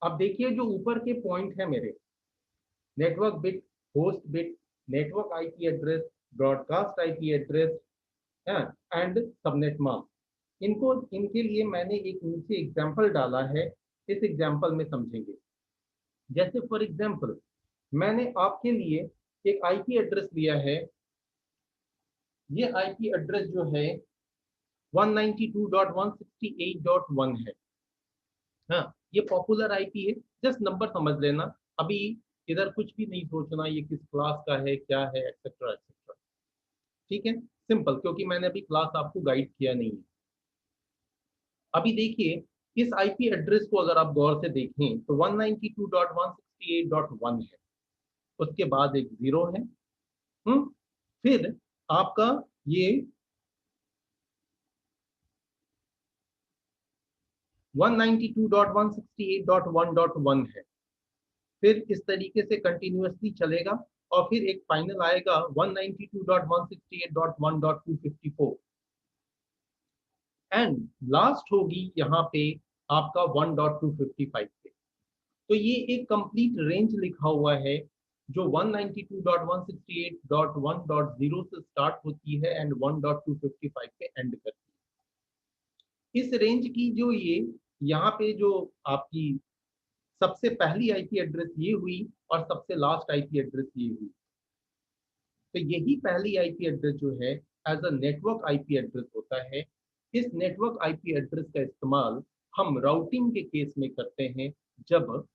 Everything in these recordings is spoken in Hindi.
अब देखिए जो ऊपर के पॉइंट है मेरे, network bit, host bit, network IP address, broadcast IP address है, एंड सबनेट मास्क, इनको इनके लिए मैंने एक नीचे एग्जांपल डाला है। इस एग्जांपल में समझेंगे। जैसे फॉर एग्जांपल मैंने आपके लिए एक आईपी एड्रेस लिया है। ये आईपी एड्रेस जो है 192.168.1 है। हाँ, ये पॉपुलर आईपी है। जस्ट नंबर समझ लेना। अभी इधर कुछ भी नहीं सोचना ये किस क्लास का है, क्या है, एक्सेट्रा एक्सेट्रा। ठीक है, सिंपल, क्योंकि मैंने अभी क्लास आपको गाइड किया नहीं है। अभी देखिए इस आईपी एड्रेस को अगर आप गौर से देखें तो 192.168.1 है, उसके बाद एक जीरो है। फिर आपका ये 192.168.1.1 है। फिर इस तरीके से कंटिन्यूअसली चलेगा और फिर एक फाइनल आएगा 192.168.1.254 एंड लास्ट होगी यहाँ पे आपका 1.255 पे। तो ये एक कंप्लीट रेंज लिखा हुआ है जो 192.168.1.0 से स्टार्ट होती है एंड 1.255 पे एंड करती है। इस रेंज की जो ये यहाँ पे जो आपकी सबसे पहली आईपी एड्रेस ये हुई और सबसे लास्ट आईपी एड्रेस ये हुई। तो यही पहली आईपी एड्रेस जो है as a network IP address होता है। इस नेटवर्क आईपी एड्रेस का इस्तेमाल हम राउटिंग के केस में करते हैं जब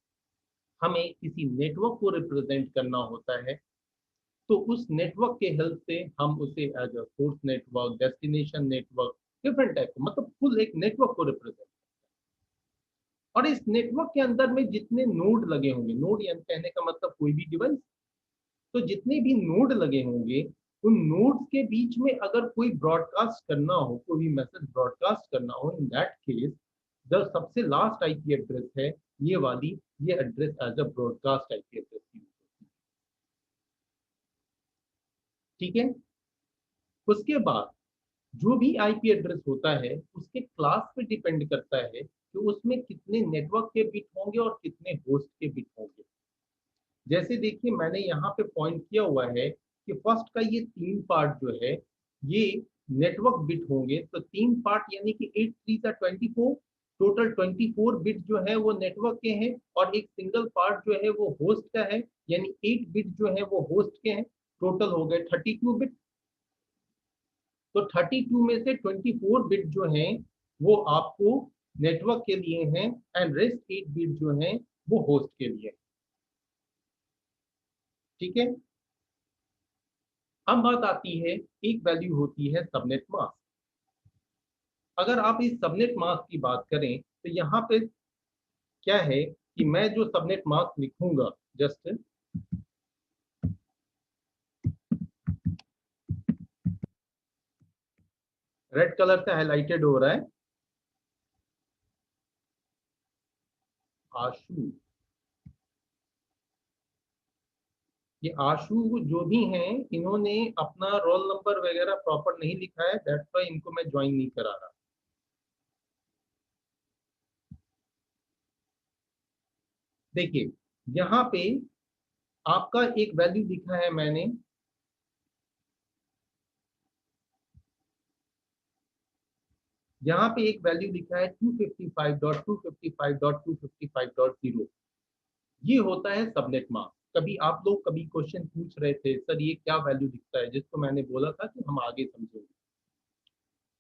हमें किसी नेटवर्क को रिप्रेजेंट करना होता है। तो उस नेटवर्क के हेल्प से हम उसे as a source network, destination network, different type मतलब फुल एक नेटवर्क को रिप्रेजेंट। और इस नेटवर्क के अंदर में जितने नोड लगे होंगे, नोड यानी कहने का मतलब कोई भी डिवाइस, तो जितने भी नोड लगे होंगे उन नोड्स के बीच में अगर कोई ब्रॉडकास्ट करना हो, कोई भी मैसेज ब्रॉडकास्ट करना हो, इन दैट केस जो सबसे लास्ट आईपी एड्रेस है ये वाली, ये address as a broadcast IP address use होती है। ठीक है, उसके बाद जो भी आईपी एड्रेस होता है उसके क्लास पे डिपेंड करता है कि उसमें कितने नेटवर्क के बिट होंगे और कितने होस्ट के बिट होंगे। जैसे देखिए मैंने यहाँ पे पॉइंट किया हुआ है कि फर्स्ट का ये तीन पार्ट जो है ये नेटवर्क बिट होंगे। तो तीन पार्ट यानी कि 8 3 का 24, टोटल 24 बिट जो है वो नेटवर्क के हैं और एक सिंगल पार्ट जो है वो होस्ट का है, यानी 8 बिट जो है वो होस्ट के हैं। टोटल हो गए 32 बिट। तो 32 में से 24 बिट जो हैं वो आपको नेटवर्क के लिए हैं एंड रेस्ट 8 बिट जो हैं वो होस्ट के लिए। ठीक है, अब बात आती है, एक वैल्यू होती है सबनेट मास्क। अगर आप इस सबनेट मास्क की बात करें तो यहाँ पे क्या है कि मैं जो सबनेट मास्क लिखूंगा, जस्ट रेड कलर से हाईलाइटेड हो रहा है, आशु। ये आशु जो भी हैं इन्होंने अपना रोल नंबर वगैरह प्रॉपर नहीं लिखा है, दैट्स व्हाई इनको मैं ज्वाइन नहीं करा रहा। देखिए यहाँ पे आपका एक वैल्यू लिखा है मैंने, यहाँ पे एक वैल्यू लिखा है 255.255.255.0। ये होता है सबनेट मास्क। कभी आप लोग कभी क्वेश्चन पूछ रहे थे सर ये क्या वैल्यू दिखता है, जिसको मैंने बोला था कि हम आगे समझेंगे।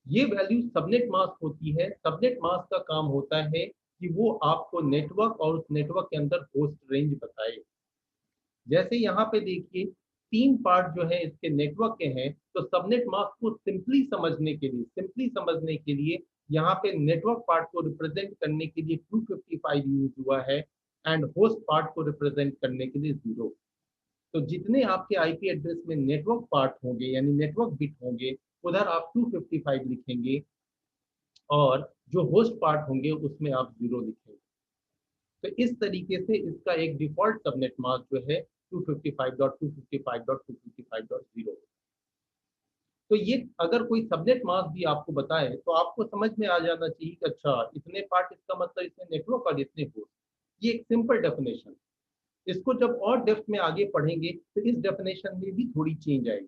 ये वैल्यू सबनेट मास्क होती है। सबनेट मास्क का काम होता है कि वो आपको नेटवर्क और उस नेटवर्क के अंदर होस्ट रेंज बताए। जैसे यहाँ पे देखिए तीन पार्ट जो है इसके नेटवर्क के हैं, तो सबनेट मास्क को सिंपली समझने के लिए यहाँ पे नेटवर्क पार्ट को रिप्रेजेंट करने के लिए 255 यूज हुआ है एंड होस्ट पार्ट को रिप्रेजेंट करने के लिए 0। तो जितने आपके आईपी एड्रेस में नेटवर्क पार्ट होंगे यानी नेटवर्क बिट होंगे उधर आप 255 लिखेंगे और जो होस्ट पार्ट होंगे उसमें आप 0 लिखेंगे। तो इस तरीके से इसका एक डिफॉल्ट सबनेट मास्क जो है 255.255.255.0। तो ये अगर कोई सबनेट मास्क भी आपको बताए तो आपको समझ में आ जाना चाहिए कि अच्छा इतने पार्ट, इसका मतलब इसमें नेटवर्क और इतने होस्ट। ये एक सिंपल डेफिनेशन। इसको जब और डेप्थ में आगे पढ़ेंगे तो इस डेफिनेशन में भी थोड़ी चेंज आएगी।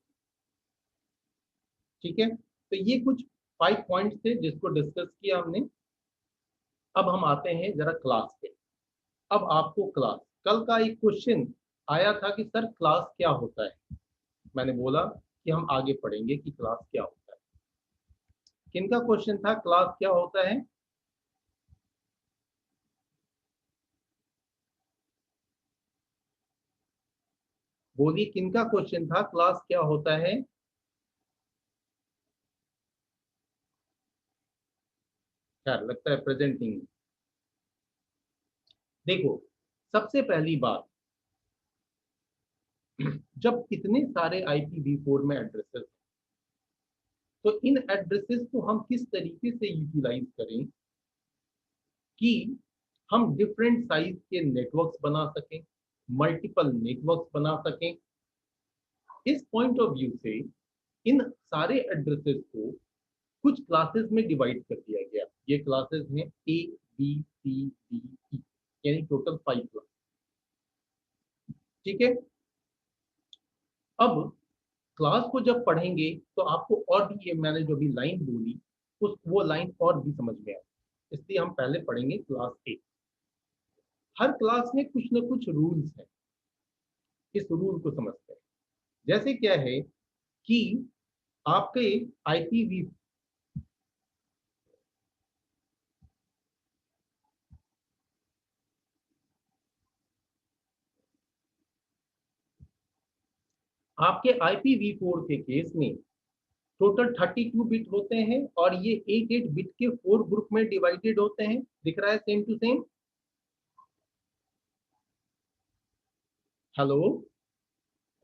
ठीक है, तो ये कुछ 5 पॉइंट्स थे जिसको डिस्कस किया हमने। अब हम आते हैं जरा क्लास पे। अब आपको क्लास, कल का एक क्वेश्चन आया था कि सर क्लास क्या होता है। मैंने बोला कि हम आगे पढ़ेंगे कि क्लास क्या होता है। किनका क्वेश्चन था क्लास क्या होता है? बोलिए किनका क्वेश्चन था क्लास क्या होता है? क्या लगता है प्रेजेंटिंग? देखो, सबसे पहली बात, जब इतने सारे IPv4 में एड्रेसेस, तो इन एड्रेसेस को हम किस तरीके से यूटिलाइज करें कि हम डिफरेंट साइज के नेटवर्क्स बना सकें, मल्टीपल नेटवर्क्स बना सकें। इस पॉइंट ऑफ व्यू से इन सारे एड्रेसेस को कुछ क्लासेस में डिवाइड कर दिया गया। ये क्लासेस हैं ABCDE, यानी टोटल 5 क्लास। ठीक है, अब क्लास को जब पढ़ेंगे तो आपको और भी, ये मैंने जो भी लाइन बोली उस वो लाइन और भी समझ में आए, इसलिए हम पहले पढ़ेंगे क्लास ए। हर क्लास में कुछ ना कुछ रूल्स हैं, इस रूल को समझते हैं। जैसे क्या है कि आपके IPv आपके IPv4 के केस में टोटल 32 बिट होते हैं और ये 8 बिट के 4 ग्रुप में डिवाइडेड होते हैं। दिख रहा है सेम टू सेम? हेलो,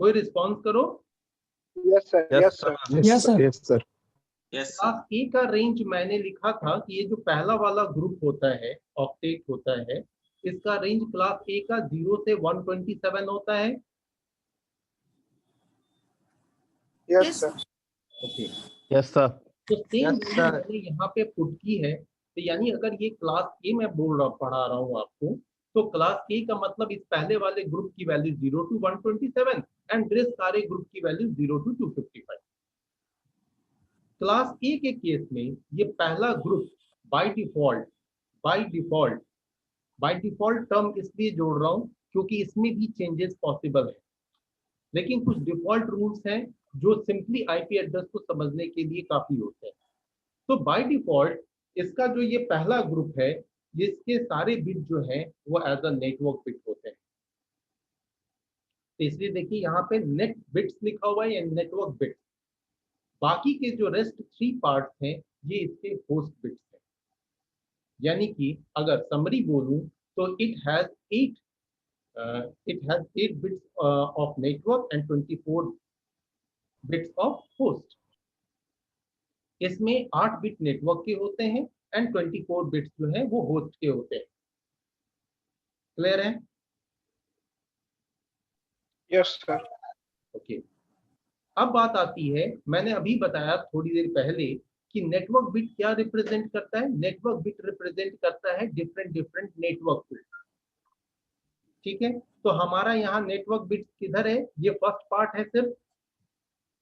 कोई रिस्पॉन्स करो। Yes sir, yes sir, yes sir, yes sir. Class ए का रेंज मैंने लिखा था कि ये जो पहला वाला ग्रुप होता है, ऑक्टेट होता है, इसका रेंज क्लास ए का 0 से 127 होता है। Yes sir, okay, yes sir, तो सेम Yes, sir. मैंने यहाँ पे पुट की है। तो यानी अगर ये क्लास ए मैं पढ़ा रहा हूँ आपको, तो क्लास ए का मतलब इस पहले वाले ग्रुप की वैल्यू 0 to 127 एंड रेस्ट सारे ग्रुप की वैल्यू 0 to 255। क्लास ए के केस में ये पहला group by default by default term इसलिए जोड़ रहा हूँ क्योंकि इसमें भी चेंजेस पॉसिबल है, लेकिन कुछ डिफॉल्ट रूल्स हैं जो सिंपली IP एड्रेस को समझने के लिए काफी होते हैं। तो बाय डिफॉल्ट इसका जो ये पहला ग्रुप है, इसके सारे बिट जो हैं वो एज अ नेटवर्क बिट होते हैं। तो इसलिए देखिए यहाँ पे नेट बिट्स लिखा हुआ है या नेटवर्क बिट्स। बाकी के जो रेस्ट 3 पार्ट्स हैं ये इसके होस्ट बिट्स हैं। यानी कि अगर समरी बोलूं तो it has 8 bits of network and 24 bits of host. इसमें 8 बिट नेटवर्क के होते हैं एंड 24 बिट्स जो है वो होस्ट के होते हैं। क्लियर है? Yes sir. ओके, अब बात आती है, मैंने अभी बताया थोड़ी देर पहले कि नेटवर्क बिट क्या रिप्रेजेंट करता है। नेटवर्क बिट रिप्रेजेंट करता है डिफरेंट नेटवर्क बिट। ठीक है, तो हमारा यहाँ नेटवर्क बिट किधर है? ये फर्स्ट पार्ट है सिर्फ।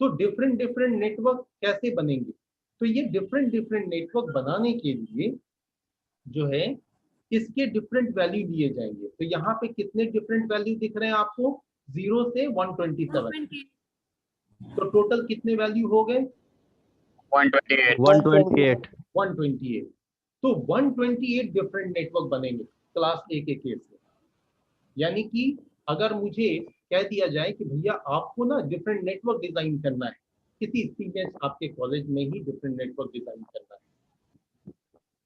तो डिफरेंट नेटवर्क कैसे बनेंगे? तो ये डिफरेंट नेटवर्क बनाने के लिए जो है इसके डिफरेंट वैल्यू लिए जाएंगे। तो यहाँ पे कितने डिफरेंट वैल्यू दिख रहे हैं आपको? 0 से 127। तो टोटल कितने वैल्यू हो गए? 128। 128। तो 128 डिफरेंट नेटवर्क बनेंगे क्लास ए के केस में। यानी कि अगर मुझे कह दिया जाए कि भैया आपको ना डिफरेंट नेटवर्क डिजाइन करना है, किसी स्टूडेंट आपके कॉलेज में ही डिफरेंट नेटवर्क डिजाइन करना है,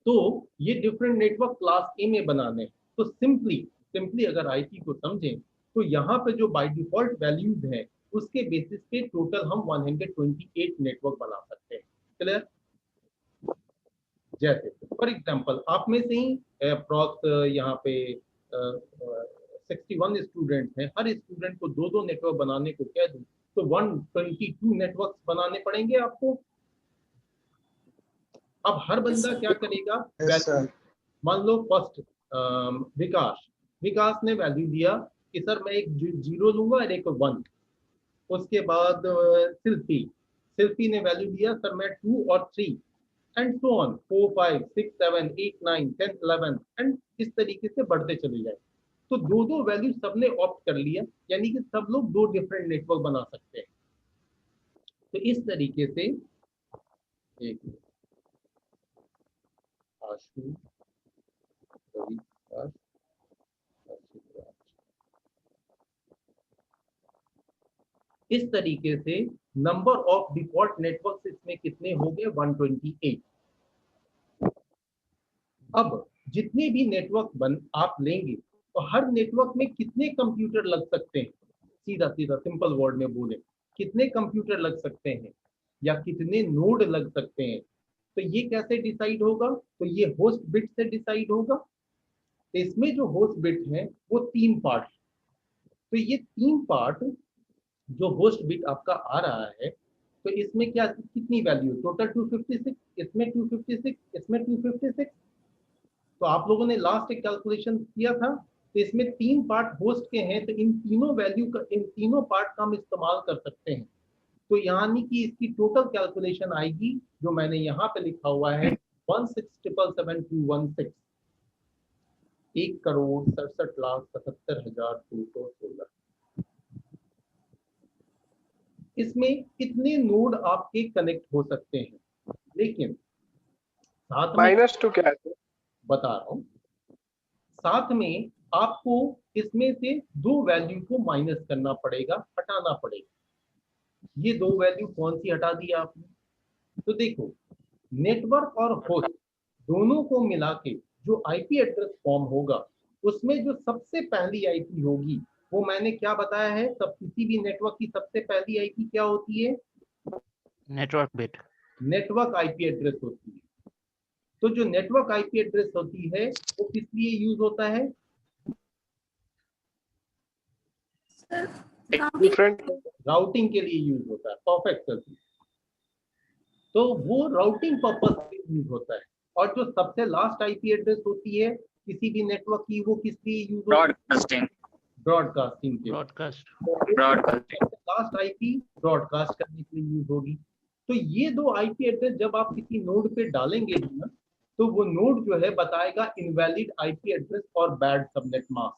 तो ये डिफरेंट नेटवर्क क्लास ए में बनाने हैं। तो सिंपली अगर IP को समझें तो यहाँ पे जो बाय डिफॉल्ट वैल्यूज हैं उसके बेसिस पे टोटल हम 128 नेटवर्क बना सकते हैं। क्लियर? जैसे फॉर एग्जांपल आप में से ही अप्रॉक्स यहाँ पे 61 स्टूडेंट्स हैं, हर स्टूडेंट को 2-2 नेटवर्क बनाने को कह दूं तो 122 नेटवर्क्स बनाने पड़ेंगे आपको। अब हर बंदा क्या करेगा? Yes sir. मान लो फर्स्ट विकास, विकास ने वैल्यू दिया कि सर मैं एक 0 लूंगा और एक 1। उसके बाद शिल्पी ने वैल्यू दिया सर मैं 2 और 3 एंड सो ऑन 4 5 6 7 8 9 10 11 एंड इस तरीके से बढ़ते चले जाए। तो दो दो वैल्यू सबने ऑप्ट कर लिया, यानी कि सब लोग दो डिफरेंट नेटवर्क बना सकते हैं। तो इस तरीके से एक आशु रवि प्रकाश, इस तरीके से नंबर ऑफ डिफॉल्ट नेटवर्क इसमें कितने हो गए 128। अब जितने भी नेटवर्क आप लेंगे तो हर नेटवर्क में कितने कंप्यूटर लग सकते हैं, सीधा सीधा सिंपल वर्ड में बोले कितने कंप्यूटर लग सकते हैं या कितने नोड लग सकते हैं, तो ये कैसे डिसाइड होगा, तो ये होस्ट बिट से डिसाइड होगा। तो इसमें जो होस्ट बिट है वो 3 पार्ट, तो ये 3 पार्ट जो होस्ट बिट आपका आ रहा है, तो इसमें क्या कितनी वैल्यू टोटल 256, इसमें 256, इसमें 256। तो आप लोगों ने लास्ट एक कैलकुलेशन किया था, तो इसमें 3 पार्ट होस्ट के हैं, तो इन तीनों वैल्यू का इन तीनों पार्ट का हम इस्तेमाल कर सकते हैं। तो यानी कि इसकी टोटल कैलकुलेशन आएगी जो मैंने यहाँ पे लिखा हुआ है 16,77216, 1,67,77,216। इसमें कितने नोड आपके कनेक्ट हो सकते हैं, लेकिन साथ में -2 क्या है? बता रहा हूं, साथ में आपको इसमें से 2 वैल्यू को माइनस करना पड़ेगा, हटाना पड़ेगा। ये 2 वैल्यू कौन सी हटा दी आपने, तो देखो नेटवर्क और होस्ट दोनों को मिला के जो आईपी एड्रेस फॉर्म होगा, उसमें जो सबसे पहली आईपी होगी वो मैंने क्या बताया है, सब किसी भी नेटवर्क की सबसे पहली आईपी क्या होती है, network bit, network IP address होती है। तो जो नेटवर्क आईपी एड्रेस होती है वो किस लिए यूज होता है, डिफरेंट राउटिंग के लिए यूज होता है। परफेक्ट सर, तो वो राउटिंग पर्पस से यूज होता है। और जो सबसे लास्ट आईपी एड्रेस होती है किसी भी नेटवर्क की, वो किस लिए यूज होती है, ब्रॉडकास्टिंग, ब्रॉडकास्टिंग के। ब्रॉडकास्टिंग। लास्ट आईपी ब्रॉडकास्ट करने के लिए यूज होगी। तो ये 2 आईपी एड्रेस जब आप किसी नोड पे डालेंगे ना, तो वो नोड जो है बताएगा इनवैलिड आईपी एड्रेस और बैड सबनेट मास्क,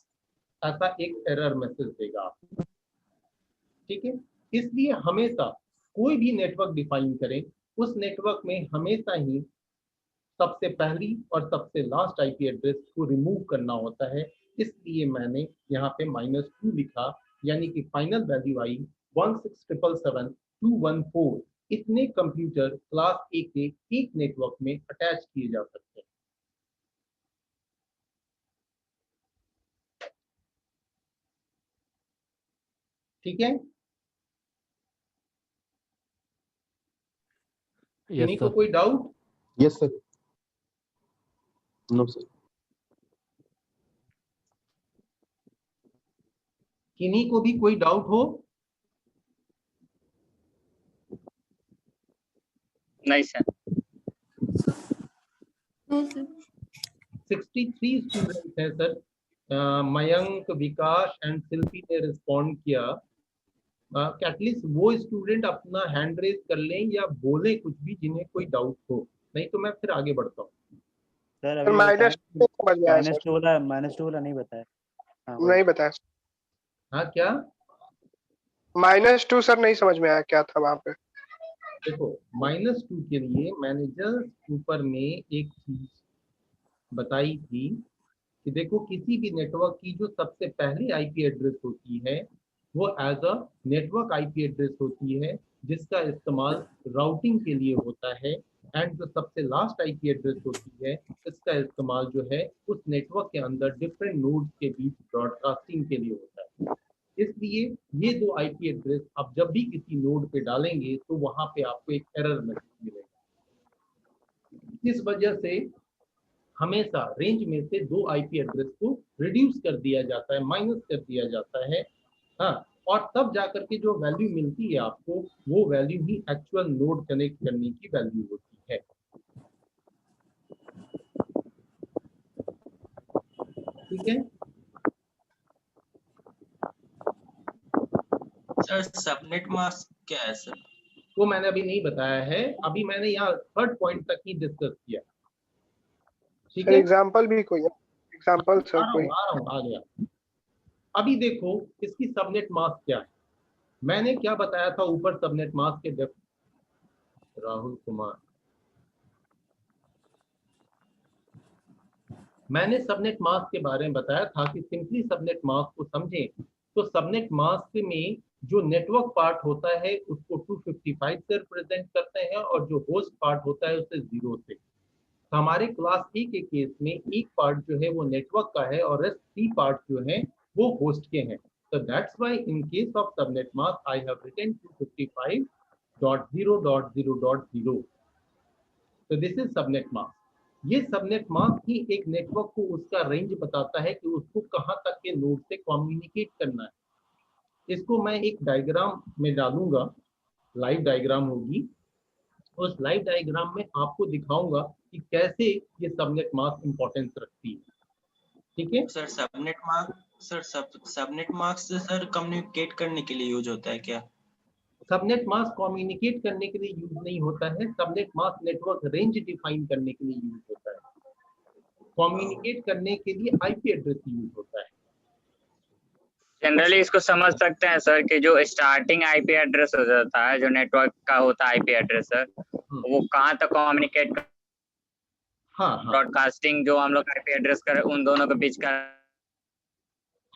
ऐसा एक एरर मैसेज देगा आपको। ठीक है, इसलिए हमेशा कोई भी नेटवर्क डिफाइन करें, उस नेटवर्क में हमेशा ही सबसे पहली और सबसे लास्ट आईपी एड्रेस को रिमूव करना होता है। इसलिए मैंने यहाँ पे -2 लिखा, यानी कि फाइनल वैल्यू आई 16,77214। इतने कंप्यूटर क्लास ए के एक नेटवर्क में अटैच किए जा सकते हैं। ठीक है, किन्हीं को कोई doubt? Yes sir, no sir. किन्हीं को भी कोई डाउट हो? नहीं सर। 63 स्टूडेंट हैं सर। मयंक, विकास एंड शिल्पी ने रिस्पॉन्ड किया। एटलीस्ट वो स्टूडेंट अपना हैंड रेज कर लें या बोले कुछ भी जिन्हें कोई डाउट हो, नहीं तो मैं फिर आगे बढ़ता हूँ। सर अभी -2 समझ में आया सर, -2 वाला नहीं बताया। हाँ, नहीं बताया। हाँ क्या? -2 सर नहीं समझ में आया क्या था वहां पे। देखो -2 के लिए मैंने जस्ट ऊपर में एक चीज बताई थी कि देखो किसी भी नेटवर्क की जो सबसे पहली आईपी एड्रेस होती है वो as a network IP address होती है, जिसका इस्तेमाल राउटिंग के लिए होता है। एंड जो सबसे लास्ट आईपी एड्रेस होती है इसका इस्तेमाल जो है उस नेटवर्क के अंदर डिफरेंट नोड्स के बीच ब्रॉडकास्टिंग के लिए होता है। इसलिए ये 2 आईपी एड्रेस आप जब भी किसी नोड पे डालेंगे तो वहां पे आपको एक एरर मैसेज मिलेगा। इस वजह से हमेशा रेंज में से 2 आईपी एड्रेस को रिड्यूस कर दिया जाता है, माइनस कर दिया जाता है। हाँ, और तब जाकर के जो वैल्यू मिलती है आपको, वो वैल्यू ही एक्चुअल नोड कनेक्ट करने की वैल्यू होती है। ठीक है, सर सबनेट मास्क क्या है सर? वो मैंने अभी नहीं बताया है, अभी मैंने यहाँ थर्ड पॉइंट तक ही डिस्कस किया। ठीक सर है, एग्जांपल भी कोई एग्जांपल सर कोई? आ रहा हूँ, आ गया। अभी देखो इसकी सबनेट मास्क क्या है। मैंने क्या बताया था ऊपर सबनेट मास्क के डेप्थ, राहुल कुमार, मैंने सबनेट मास्क के बारे में बताया था कि सिंपली सबनेट मास्क को समझें तो सबनेट मास्क में जो नेटवर्क पार्ट होता है उसको 255 से रिप्रेजेंट करते हैं और जो होस्ट पार्ट होता है उसे 0 से। तो हमारे क्लास ए के केस में एक पार्ट जो है वो नेटवर्क का है और रेस्ट 3 पार्ट जो है वो होस्ट के हैं। So that's why in case of subnet mask, I have written 255.0.0.0. So this is subnet mask. ये सबनेट मास्क ही एक नेटवर्क को उसका रेंज बताता है कि उसको कहाँ तक के नोड से कम्युनिकेट करना है। इसको मैं एक डायग्राम में डालूंगा, लाइव डायग्राम होगी, उस लाइव डायग्राम में आपको दिखाऊंगा कि कैसे ये सबनेट मास्क इंपॉर्टेंस रखती है। ठीक है सर सबनेट मास्क से सर कम्युनिकेट करने के लिए यूज होता है क्या? सबनेट मास्क कम्युनिकेट करने के लिए यूज नहीं होता है, subnet mask network range define करने के लिए यूज होता है। कम्युनिकेट करने के लिए आईपी एड्रेस यूज होता है। जनरली इसको समझ सकते हैं सर कि जो स्टार्टिंग आईपी एड्रेस हो जाता है, जो नेटवर्क का होता है आईपी एड्रेस सर, वो कहाँ तक कम्युनिकेट, हाँ ब्रॉडकास्टिंग जो हम लोग आईपी एड्रेस कर उन दोनों के बीच का।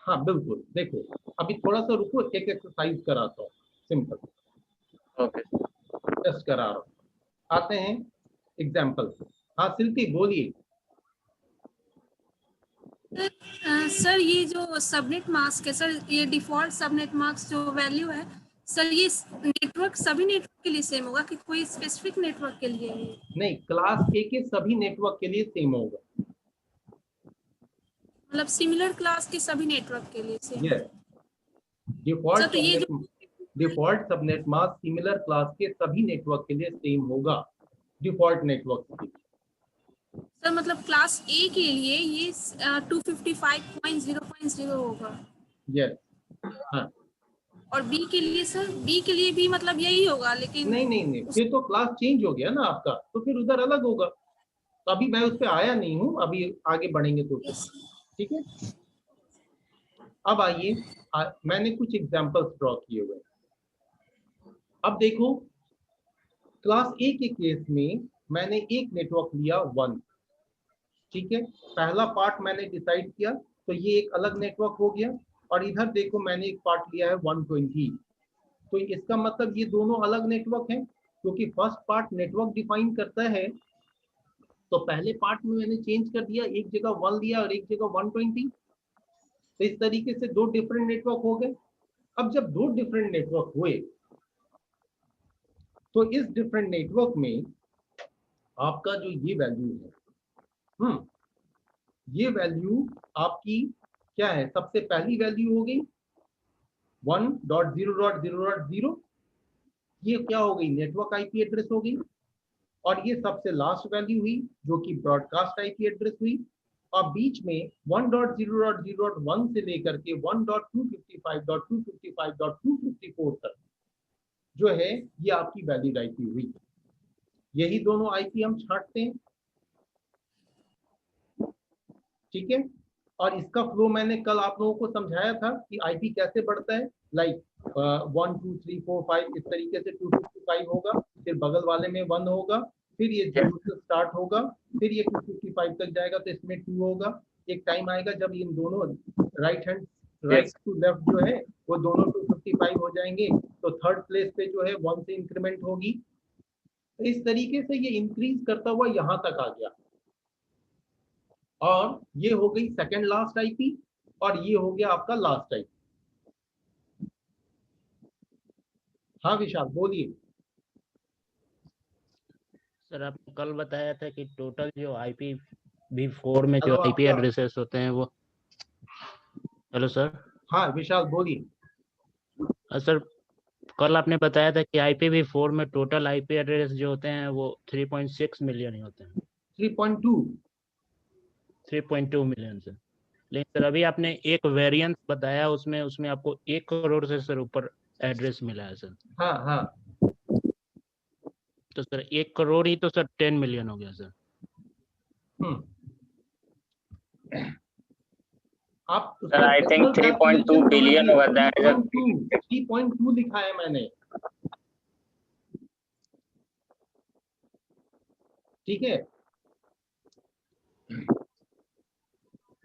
हाँ बिल्कुल, देखो अभी थोड़ा सा रुको, एक एक्सरसाइज कराता हूँ, सिंपल ओके जस्ट करा रहा हूँ। आते हैं एग्जाम्पल। हाँ शिल्पी बोलिए। सर ये जो सबनेट मास्क है सर, ये डिफॉल्ट सबनेट मास्क जो वैल्यू है सर, ये नेटवर्क सभी नेटवर्क के लिए सेम होगा कि कोई स्पेसिफिक नेटवर्क के लिए? नहीं, क्लास ए के सभी नेटवर्क के लिए सेम होगा। मतलब सिमिलर क्लास के सभी नेटवर्क के लिए same? Yes, default subnet mask similar class के सभी नेटवर्क के लिए सेम होगा, डिफॉल्ट नेटवर्क के लिए। सर मतलब क्लास ए के लिए ये 255.0.0 होगा? यस, हाँ। और बी के लिए सर, बी के लिए भी मतलब यही होगा? लेकिन नहीं, फिर तो क्लास चेंज हो गया ना आपका, तो फिर उधर अलग होगा। तो अभी मैं उस पर आया नहीं हूँ, अभी आगे बढ़ेंगे तो ठीक है। अब आइए, मैंने कुछ एग्जांपल्स ड्रॉ किए हुए। अब देखो क्लास ए के केस में मैंने एक नेटवर्क लिया 1, ठीक है, पहला पार्ट मैंने डिसाइड किया तो ये एक अलग नेटवर्क हो गया। और इधर देखो मैंने एक पार्ट लिया है 120, तो इसका मतलब ये दोनों अलग नेटवर्क हैं, क्योंकि फर्स्ट पार्ट नेटवर्क डिफाइन करता है। तो पहले पार्ट में मैंने चेंज कर दिया, एक जगह 1 लिया और एक जगह 120, तो इस तरीके से 2 डिफरेंट नेटवर्क हो गए। अब जब 2 डिफरेंट नेटवर्क हुए तो इस डिफरेंट नेटवर्क में आपका जो ये वैल्यू है, ये वैल्यू आपकी क्या है, सबसे पहली वैल्यू हो गई 1.0.0.0, ये क्या हो गई, नेटवर्क आईपी एड्रेस हो गई। और ये सबसे लास्ट वैल्यू हुई जो कि ब्रॉडकास्ट आईपी एड्रेस हुई। और बीच में 1.0.0.1 से लेकर के 1.255.255.254 तक जो है ये आपकी वैलिड आईपी हुई। यही दोनों आईपी हम छांटते हैं, ठीक है। और इसका फ्लो मैंने कल आप लोगों को समझाया था कि आईपी कैसे बढ़ता है, लाइक 1 2 3 4 5 इस तरीके से 255 होगा, फिर बगल वाले में 1 होगा, फिर ये 0 से स्टार्ट होगा, फिर ये 255 तक जाएगा, तो इसमें 2 होगा। एक टाइम आएगा जब इन दोनों राइट टू लेफ्ट जो है वो दोनों 255 हो जाएंगे, तो थर्ड प्लेस पे जो है 1 से इंक्रीमेंट होगी। तो इस तरीके से ये इंक्रीज करता हुआ यहाँ तक आ गया। और ये हो गई सेकंड लास्ट आईपी और ये हो गया आपका लास्ट आईपी। हाँ विशाल बोलिए। सर आपने कल बताया था कि टोटल जो IPv4 में जो हेलो, आईपी आपका- एड्रेसेस होते हैं वो, हेलो सर। हाँ विशाल बोलिए। सर कल आपने बताया था कि IPv4 में टोटल आईपी एड्रेस जो होते हैं वो 3.6 मिलियन ही होते हैं। 3.2 मिलियन से, लेकिन सर अभी आपने एक वेरिएंस बताया उसमें आपको 1 करोड़ से सर ऊपर एड्रेस मिला है सर। हाँ हाँ, तो सर 1 करोड़ ही तो सर 10 मिलियन हो गया सर। आप सर आई थिंक 3.2 बिलियन होगा, दैट इज 3.2 लिखा है मैंने, ठीक है।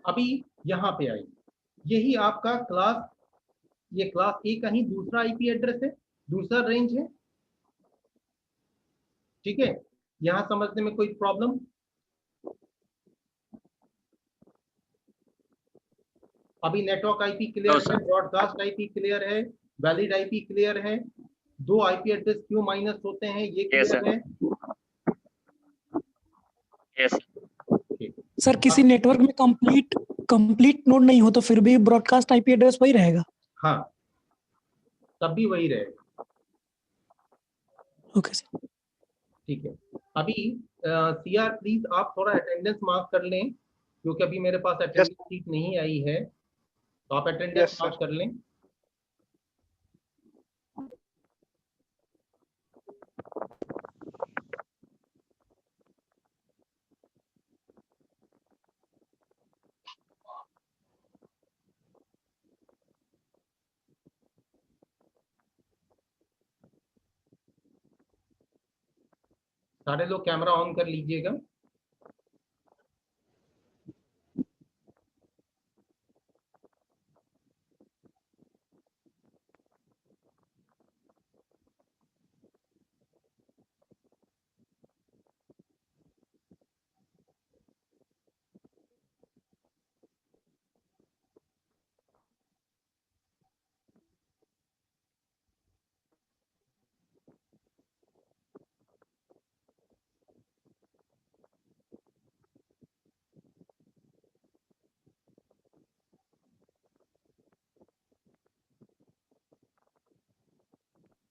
अभी यहाँ पे आई, यही आपका क्लास, ये क्लास ए का ही दूसरा आईपी एड्रेस है, दूसरा रेंज है, ठीक है। यहाँ समझने में कोई प्रॉब्लम? अभी नेटवर्क आईपी क्लियर है, ब्रॉडकास्ट आईपी क्लियर है, वैलिड आईपी क्लियर है, 2 आईपी एड्रेस क्यों माइनस होते हैं ये क्लियर है। यस सर किसी नेटवर्क में कंप्लीट नोड नहीं हो तो फिर भी ब्रॉडकास्ट आईपी एड्रेस वही रहेगा? हाँ, तब भी वही रहेगा। ओके सर, ठीक है। अभी सीआर प्लीज आप थोड़ा अटेंडेंस मार्क कर लें, क्योंकि अभी मेरे पास अटेंडेंस शीट नहीं आई है, तो आप अटेंडेंस मार्क कर लें। सारे लोग कैमरा ऑन कर लीजिएगा।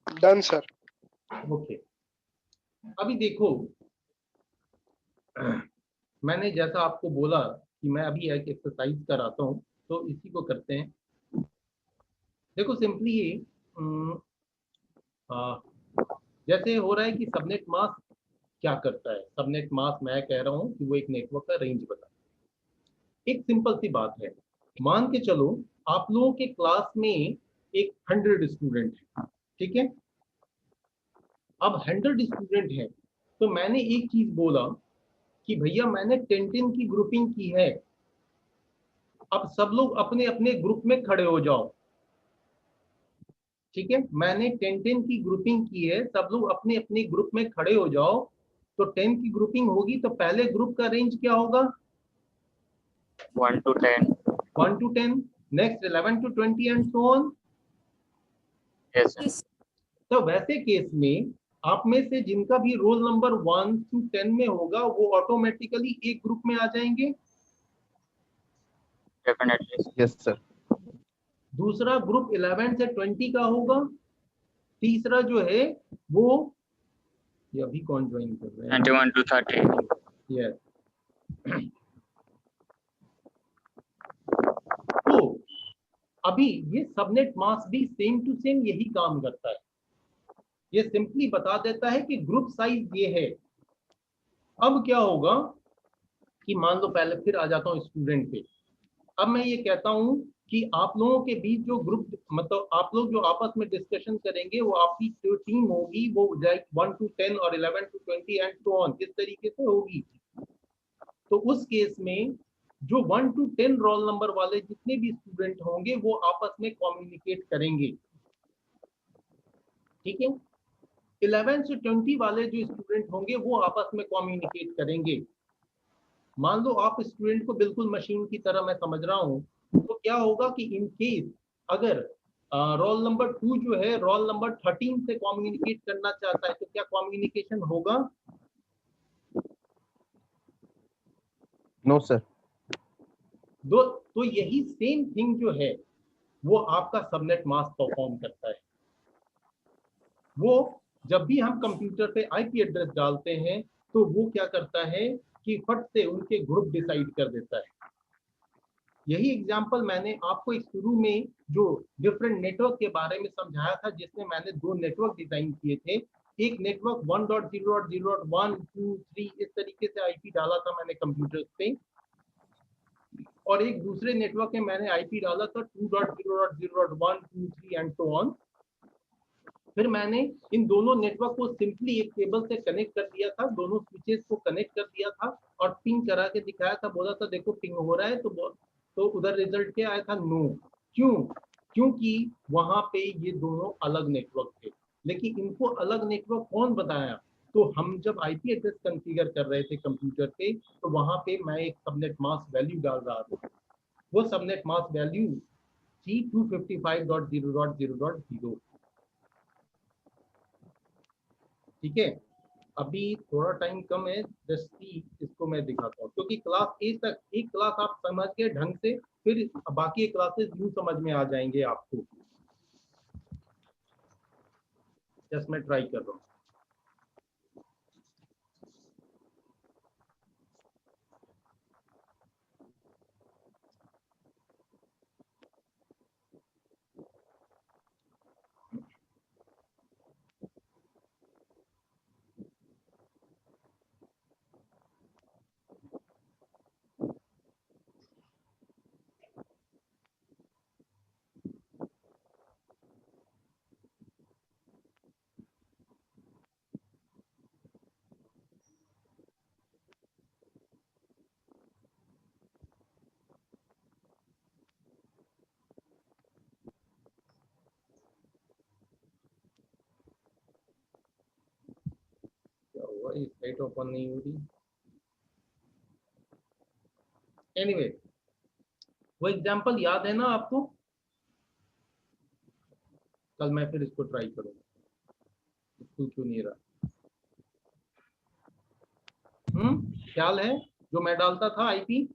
Done sir. ओके, अभी देखो, मैंने जैसा आपको बोला कि मैं अभी एक एक्सरसाइज कराता हूँ, तो इसी को करते हैं। देखो सिंपली ये जैसे हो रहा है कि सबनेट मास्क क्या करता है। सबनेट मास्क मैं कह रहा हूँ कि वो एक नेटवर्क का रेंज बताता है। एक सिंपल सी बात है, मान के चलो आप लोगों के क्लास में एक 100 स्टूडेंट है, ठीक है। अब 100 स्टूडेंट है, तो मैंने एक चीज बोला कि भैया मैंने 10-10 की ग्रुपिंग की है, अब सब लोग अपने अपने ग्रुप में खड़े हो जाओ, ठीक है। मैंने 10-10 की ग्रुपिंग की है, सब लोग अपने अपने ग्रुप में खड़े हो जाओ। तो 10 की ग्रुपिंग होगी तो पहले ग्रुप का रेंज क्या होगा? 1 to 10। 1 to 10, next 11 to 20 and so on. Yes तो वैसे केस में आप में से जिनका भी रोल नंबर 1 to 10 में होगा वो ऑटोमेटिकली एक ग्रुप में आ जाएंगे। Definitely yes sir. दूसरा ग्रुप 11 से 20 का होगा। तीसरा जो है वो, ये अभी कौन ज्वाइन कर रहे हैं? 21 to 30। यस। तो अभी ये सबनेट मास्क भी सेम टू सेम यही काम करता है। ये सिंपली बता देता है कि ग्रुप साइज ये है। अब क्या होगा कि मान लो, पहले फिर आ जाता हूँ स्टूडेंट पे। अब मैं ये कहता हूँ कि आप लोगों के बीच जो ग्रुप, मतलब आप लोग जो आपस में डिस्कशन करेंगे, वो आपकी जो टीम होगी वो 1 to 10 और 11 to 20 एंड सो ऑन इस तरीके से होगी। तो उस केस में जो 1 to 10 रोल नंबर वाले जितने भी स्टूडेंट होंगे वो आपस में कम्युनिकेट करेंगे, ठीक है। 11 से 20 वाले जो स्टूडेंट होंगे वो आपस में कम्युनिकेट करेंगे। मान लो आप स्टूडेंट को बिल्कुल मशीन की तरह मैं समझ रहा हूँ, तो क्या होगा कि इन केस अगर रोल नंबर 2 जो है रोल नंबर 13 से कम्युनिकेट करना चाहता है, तो क्या कम्युनिकेशन होगा? No sir. तो यही सेम थिंग जो है वो आपका सबनेट मास्क परफॉर्म करता है। वो जब भी हम कंप्यूटर पे आईपी एड्रेस डालते हैं तो वो क्या करता है कि फट से उनके ग्रुप डिसाइड कर देता है। यही एग्जांपल मैंने आपको एक शुरू में जो डिफरेंट नेटवर्क के बारे में समझाया था, जिसमें मैंने 2 नेटवर्क डिजाइन किए थे। एक नेटवर्क 1.0.0.1 2 3 इस तरीके से आईपी डाला था मैंने कंप्यूटर्स पे, और एक दूसरे नेटवर्क में मैंने आईपी डाला था 2.0.0.1 2 3 एंड सो ऑन। फिर मैंने इन दोनों नेटवर्क को सिंपली एक केबल से कनेक्ट कर दिया था, दोनों स्विचेस को कनेक्ट कर दिया था और पिंग करा के दिखाया था, बोला था देखो पिंग हो रहा है, तो उधर रिजल्ट क्या आया था, नो। क्यों? क्योंकि वहां पे ये दोनों अलग नेटवर्क थे। लेकिन इनको अलग नेटवर्क कौन बताया? तो हम जब आईपी एड्रेस कॉन्फ़िगर कर रहे थे कंप्यूटर पे, तो वहां पे मैं एक सबनेट मास्क वैल्यू डाल रहा था। वो सबनेट मास्क वैल्यू थी 255.0.0.0। ठीक है, अभी थोड़ा टाइम कम है, जस्ट सी इसको मैं दिखाता हूँ, क्योंकि क्लास ए तक एक क्लास आप समझ के ढंग से, फिर बाकी क्लासेस यूं समझ में आ जाएंगे आपको। जस्ट मैं ट्राई कर रहा हूँ। क्या हुआ, ये साइट ओपन नहीं हो रही। एनीवे, वो एग्जांपल याद है ना आपको? कल मैं फिर इसको ट्राई करूंगा, इसको क्यों नहीं रहा। ख्याल है जो मैं डालता था आईपी?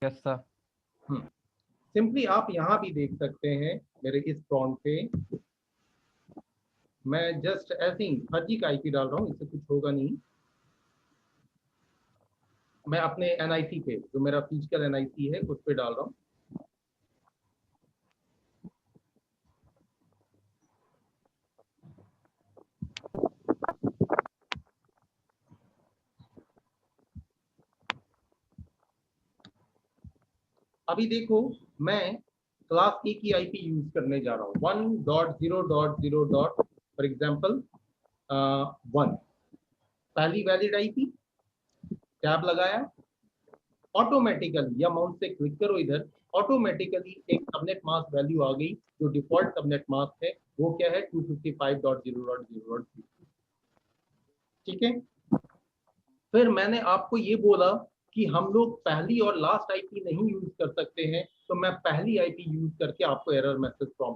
Yes sir. सिंपली आप यहाँ भी देख सकते हैं मेरे इस प्रॉम्प्ट पे, मैं जस्ट ऐसे ही फर्जी का आईपी डाल रहा हूँ, इससे कुछ होगा नहीं। मैं अपने एनआईसी पे, जो मेरा फिजिकल एनआईसी है, उस पे डाल रहा हूँ। अभी देखो, मैं क्लास ए की आईपी यूज करने जा रहा हूँ 1.0.0. फॉर एग्जाम्पल 1, पहली वैलिड आईपी, टैब लगाया, ऑटोमेटिकली या माउस से क्लिक करो इधर, ऑटोमेटिकली एक सबनेट मास्क वैल्यू आ गई, जो डिफॉल्ट सबनेट मास्क है वो क्या है 255.0.0.0। ठीक है, फिर मैंने आपको ये बोला कि हम लोग पहली और लास्ट आईपी नहीं यूज कर सकते हैं, तो मैं पहली आईपी यूज करके आपको एरर मैसेज प्रॉम्प्ट